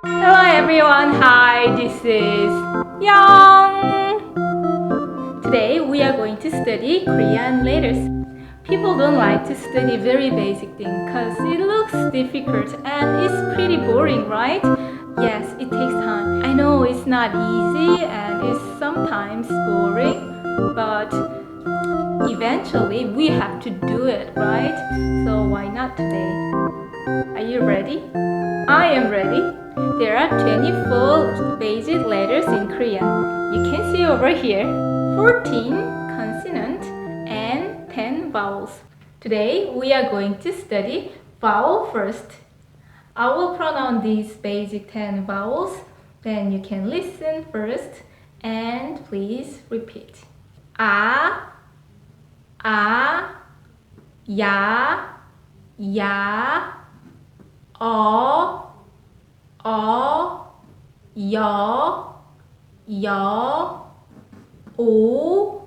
Hello everyone, hi, this is Young. Today we are going to study Korean letters. People don't like to study very basic things because it looks difficult and it's pretty boring, right? Yes, it takes time. I know it's not easy and it's sometimes boring, but eventually we have to do it, right? So why not today? Are you ready? I am ready. There are 24 basic letters in Korean. You can see over here 14 consonants and 10 vowels. Today we are going to study vowel first. I will pronounce these basic 10 vowels, then you can listen first and please repeat. A, ya, ya, 어, 여, 오,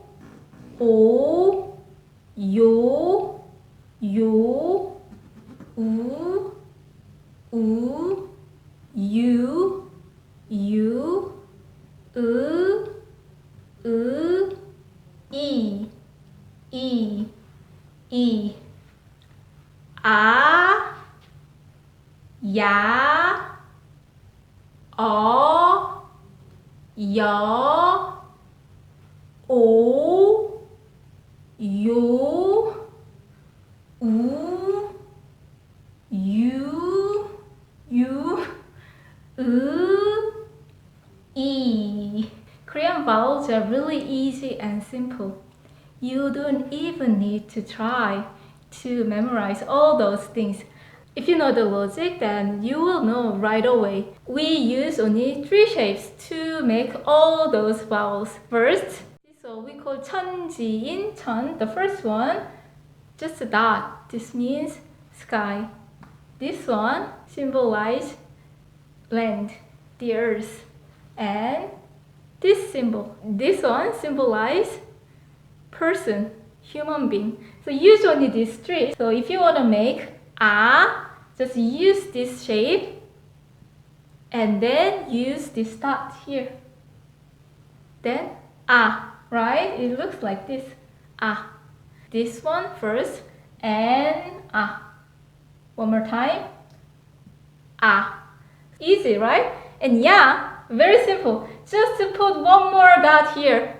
요, 유, 이, 아, 야, 여, 오, 요, 이. Korean vowels are really easy and simple. You don't even need to try to memorize all those things. If you know the logic, then you will know right away. We use only 3 shapes to make all those vowels. First, this one we call 천지인, 천. The first one, just a dot. This means sky. This one symbolizes land, the earth. And this symbol, this one symbolizes person, human being. So usually these 3. So if you want to make just use this shape and then use this dot here. Then right? It looks like this. This one first and one more time. Easy, right? And ya, very simple. Just to put one more dot here.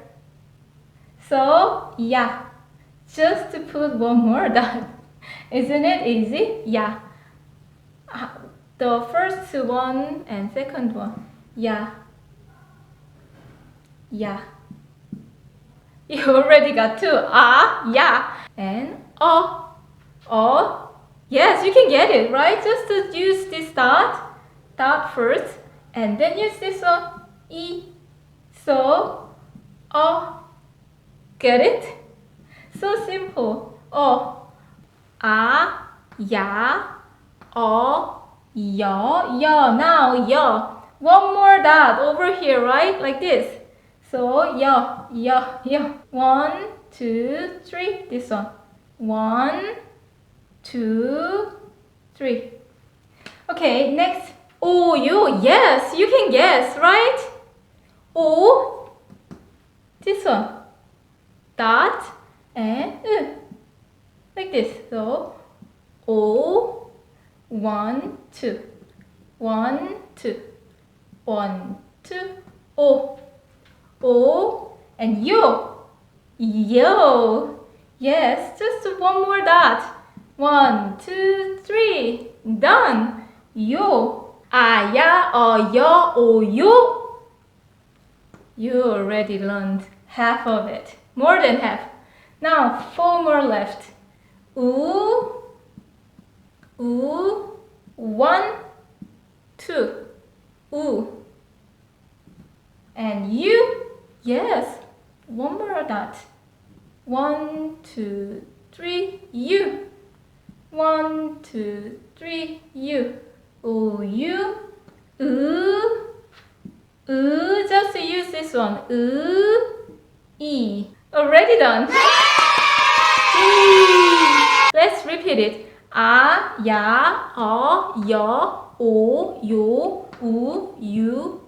So ya, just to put one more dot. Isn't it easy? Yeah. The first one and second one. Yeah. You already got 2. Yeah. And yes, you can get it, right? Just to use this dot first, and then use this one, E. So, get it? So simple. Ya, 여. Now, 여. One more dot over here, right? Like this. So, 여. 1, 2, 3. This one. 1, 2, 3. Okay, next. you. Yes, you can guess, right? This one. Dot and like this. So, 1, 2. 1, 2. 1, 2. And yo. Yes, just one more dot. 1, 2, 3. Done. Yo. Ya, 여, yo. You already learned half of it. More than half. Now 4 more left. 1, 2. And you. Yes. One more dot. 1, 2, 3. You. 1, 2, 3. You. You. Just use this one. E. Already done. Let's repeat it. A, ya, o, yo, o, yo, u, you,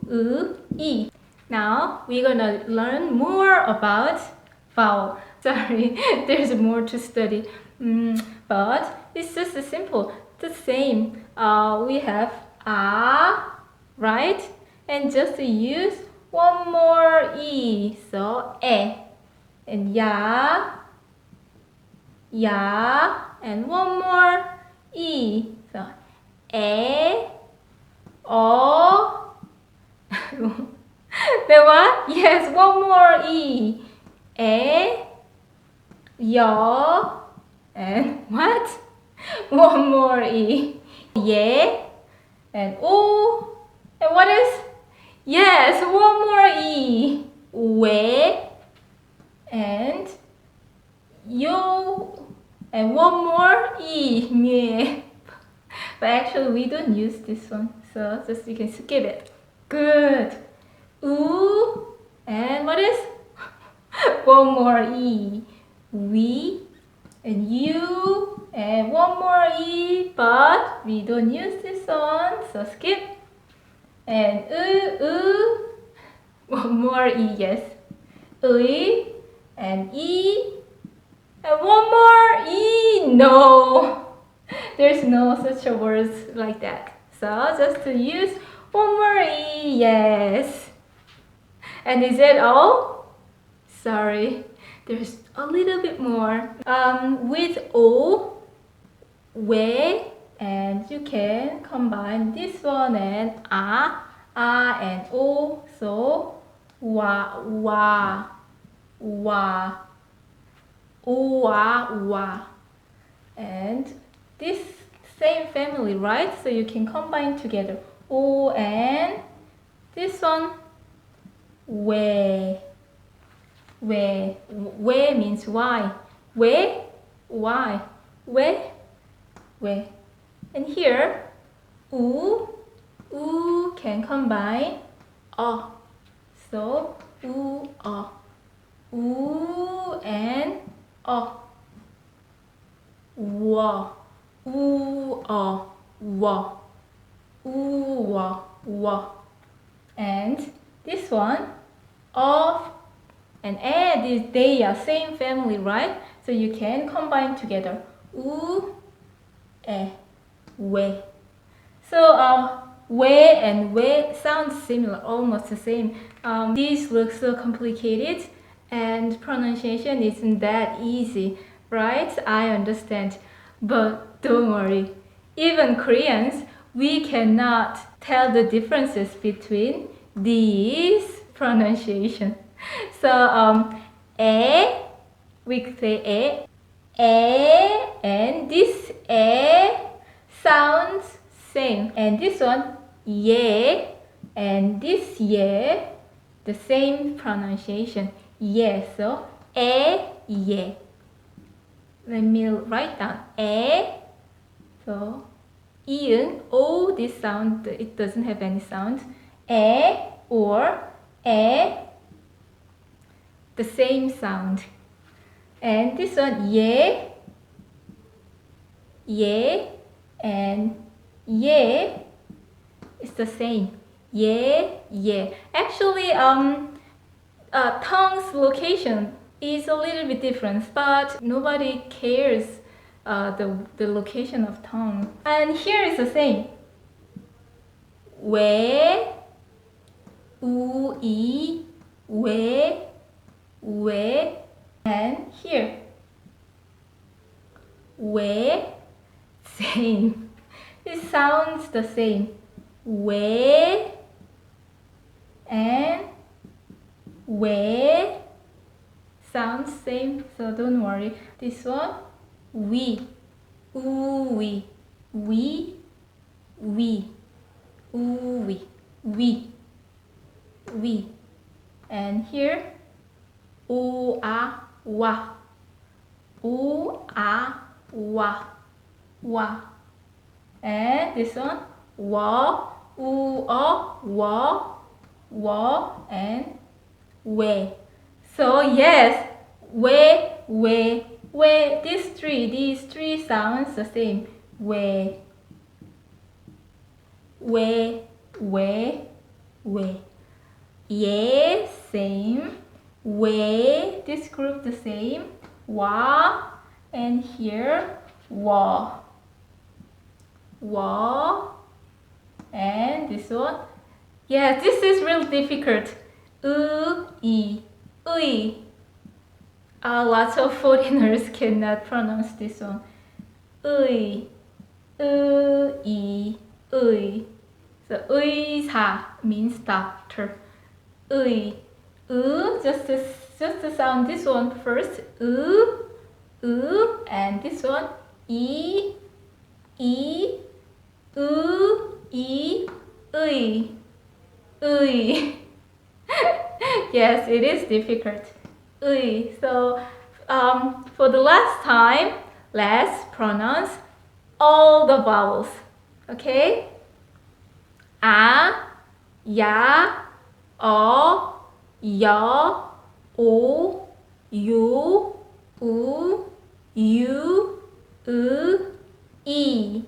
e. Now we're gonna learn more about vowel. Sorry, there's more to study, but it's just simple, the same. We have a, right? And just use one more e, so e, and ya, and one more e, so e, o. The what? Yes, one more e, e, yo, and what? One more e, ye, and o, and what is? Yes, one more e, we, and yo, and one more e, me. But actually we don't use this one, so just you can skip it. Good. U, and what is? One more e, we, and you, and one more e, but we don't use this one, so skip. And one more e, yes, and e, and one more e, no, there's no such a words like that, so just to use one more e, yes. And is that all? Sorry, there's a little bit more. With o, we, and you can combine this one and a and o, so wa, wa. And this same family, right? So you can combine together o and this one, we. We means why. Why? We. And here, u can combine o. So u and o. Wa. Wa. And this one, of and they are same family, right? So you can combine together. U, we. So we and we sound similar, almost the same. These look so complicated and pronunciation isn't that easy, right? I understand, but don't worry. Even Koreans, we cannot tell the differences between these pronunciation. So we say and this sounds same, and this one ye, and this ye, the same pronunciation, ye. So ye. Let me write down so iung, o, this sound, it doesn't have any sound, or the same sound. And this one, ye, and ye is the same. Ye. Actually, tongue's location is a little bit different, but nobody cares the location of tongue. And here is the same. We, u, e, we, and here, we, same. It sounds the same. We and we sounds same, so don't worry. This one, we, we, and here, o, a, wa, and this one, wa, and we. So yes, we, Where these three sounds the same. Where, where, where, where. Yeah, same. Where, this group the same. Wa, and here, wa. Wa, and this one. Yeah, this is real difficult. I, ui. Lots of foreigners cannot pronounce this one. 의, 의, 의. So 의사 means doctor. 의, just to sound this one first. And this one 이, 의, 의. Yes, it is difficult. So for the last time, let's pronounce all the vowels. Okay? A, ya, o, yo, o, you, you, e,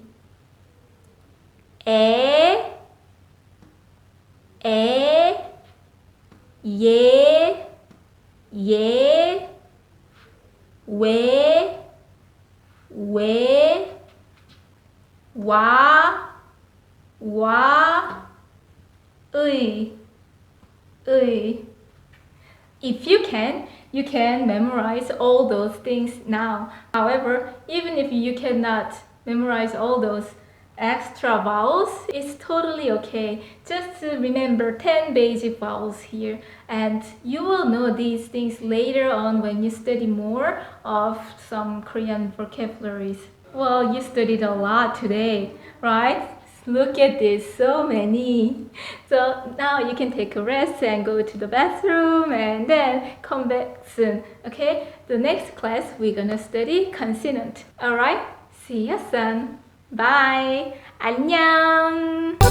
ye, we, wa, 의. If you can memorize all those things now. However, even if you cannot memorize all those extra vowels, it's totally okay. Just to remember 10 basic vowels here, and you will know these things later on when you study more of some Korean vocabularies. Well, you studied a lot today, right? Look at this, so many. So now you can take a rest and go to the bathroom and then come back soon. Okay? The next class we're gonna study consonant. Alright? See you soon. Bye. 안녕.